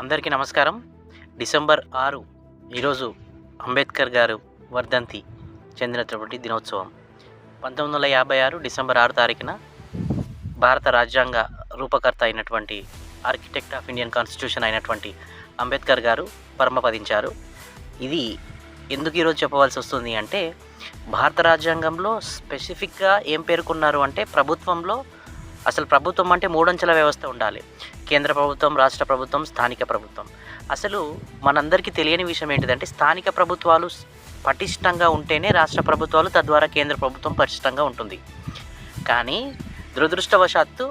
అందరికీ నమస్కారం. డిసెంబర్ 6 ఈరోజు అంబేద్కర్ గారు వర్ధంతి చెందినటువంటి దినోత్సవం. 1956 డిసెంబర్ 6 తారీఖున భారత రాజ్యాంగ రూపకర్త అయినటువంటి ఆర్కిటెక్ట్ ఆఫ్ ఇండియన్ కాన్స్టిట్యూషన్ అయినటువంటి అంబేద్కర్ గారు పరమపదించారు. ఇది ఎందుకు ఈరోజు చెప్పవలసి వస్తుంది అంటే, భారత రాజ్యాంగంలో స్పెసిఫిక్గా ఏం పేర్కొన్నారు అంటే, అసలు ప్రభుత్వం అంటే మూడంచెల వ్యవస్థ ఉండాలి. కేంద్ర ప్రభుత్వం, రాష్ట్ర ప్రభుత్వం, స్థానిక ప్రభుత్వం. అసలు మనందరికీ తెలియని విషయం ఏంటిదంటే, స్థానిక ప్రభుత్వాలు పటిష్టంగా ఉంటేనే రాష్ట్ర ప్రభుత్వాలు, తద్వారా కేంద్ర ప్రభుత్వం పటిష్టంగా ఉంటుంది. కానీ దురదృష్టవశాత్తు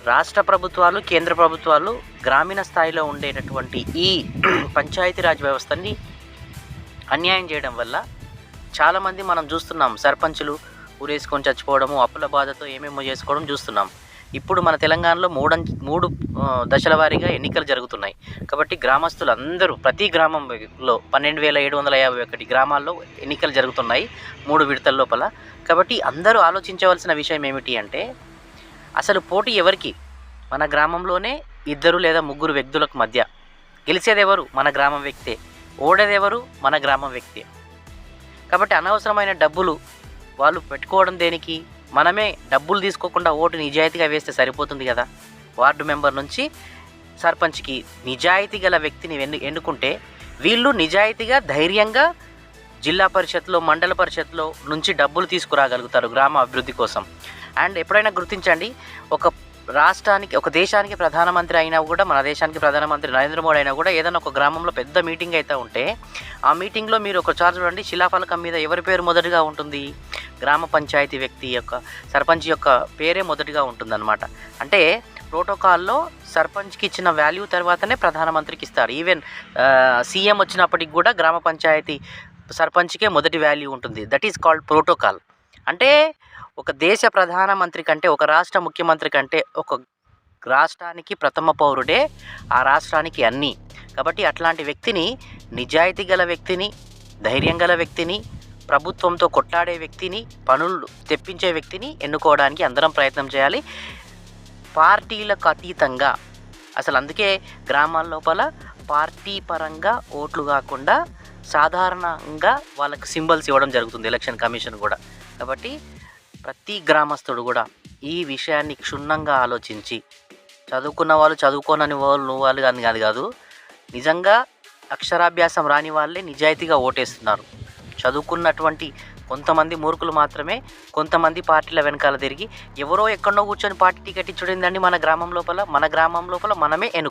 రాష్ట్ర ప్రభుత్వాలు, కేంద్ర ప్రభుత్వాలు గ్రామీణ స్థాయిలో ఉండేటటువంటి ఈ పంచాయతీరాజ్ వ్యవస్థని అన్యాయం చేయడం వల్ల చాలామంది మనం చూస్తున్నాం. సర్పంచులు ఊరేసుకొని చచ్చిపోవడము, అప్పుల బాధతో ఏమేమో చేసుకోవడం చూస్తున్నాం. ఇప్పుడు మన తెలంగాణలో మూడు దశల వారీగా ఎన్నికలు జరుగుతున్నాయి. కాబట్టి గ్రామస్తులు అందరూ ప్రతి గ్రామంలో 12,751 గ్రామాల్లో ఎన్నికలు జరుగుతున్నాయి 3 విడతల లోపల. కాబట్టి అందరూ ఆలోచించవలసిన విషయం ఏమిటి అంటే, అసలు పోటీ ఎవరికి? మన గ్రామంలోనే 2 లేదా 3 వ్యక్తులకు మధ్య. గెలిచేదెవరు? మన గ్రామం వ్యక్తే. ఓడేదెవరు? మన గ్రామం వ్యక్తే. కాబట్టి అనవసరమైన డబ్బులు వాళ్ళు పెట్టుకోవడం దేనికి? మనమే డబ్బులు తీసుకోకుండా ఓటు నిజాయితీగా వేస్తే సరిపోతుంది కదా. వార్డు మెంబర్ నుంచి సర్పంచ్కి నిజాయితీ గల వ్యక్తిని ఎన్నుకుంటే వీళ్ళు నిజాయితీగా, ధైర్యంగా జిల్లా పరిషత్లో, మండల పరిషత్లో నుంచి డబ్బులు తీసుకురాగలుగుతారు గ్రామ అభివృద్ధి కోసం. అండ్ ఎప్పుడైనా గుర్తించండి, ఒక దేశానికి ప్రధానమంత్రి అయినా కూడా, మన దేశానికి ప్రధానమంత్రి నరేంద్ర మోడీ అయినా కూడా, ఏదైనా ఒక గ్రామంలో పెద్ద మీటింగ్ అయితే ఉంటే, ఆ మీటింగ్లో మీరు ఒకసారి చూడండి, శిలాఫలకం మీద ఎవరి పేరు మొదటిగా ఉంటుంది? గ్రామ పంచాయతీ వ్యక్తి యొక్క, సర్పంచ్ యొక్క పేరే మొదటిగా ఉంటుందన్నమాట. అంటే ప్రోటోకాల్లో సర్పంచ్కి ఇచ్చిన వాల్యూ తర్వాతనే ప్రధానమంత్రికి ఇస్తారు. ఈవెన్ సీఎం వచ్చినప్పటికి కూడా గ్రామ పంచాయతీ సర్పంచ్కే మొదటి వాల్యూ ఉంటుంది. That is called protocol. అంటే ఒక దేశ ప్రధానమంత్రి కంటే, ఒక రాష్ట్ర ముఖ్యమంత్రి కంటే, ఒక రాష్ట్రానికి ప్రథమ పౌరుడే ఆ రాష్ట్రానికి అన్నీ. కాబట్టి అట్లాంటి వ్యక్తిని, నిజాయితీ గల వ్యక్తిని, ధైర్యం గల వ్యక్తిని, ప్రభుత్వంతో కొట్లాడే వ్యక్తిని, పనులు తెప్పించే వ్యక్తిని ఎన్నుకోవడానికి అందరం ప్రయత్నం చేయాలి, పార్టీలకు అతీతంగా. అసలు అందుకే గ్రామాల లోపల పార్టీ పరంగా ఓట్లు కాకుండా సాధారణంగా వాళ్ళకి సింబల్స్ ఇవ్వడం జరుగుతుంది ఎలక్షన్ కమిషన్ కూడా. కాబట్టి ప్రతి గ్రామస్తుడు కూడా ఈ విషయాన్ని క్షుణ్ణంగా ఆలోచించి, చదువుకున్న వాళ్ళు, చదువుకోనని వాళ్ళు కాదు, నిజంగా అక్షరాభ్యాసం రాని వాళ్ళే నిజాయితీగా ఓటేస్తున్నారు. చదువుకున్నటువంటి కొంతమంది మూర్ఖులు మాత్రమే కొంతమంది పార్టీల వెనకాల తిరిగి ఎవరో ఎక్కడో కూర్చొని పార్టీ టికెట్ ఇచ్చుడిందండి మన గ్రామం లోపల మనమే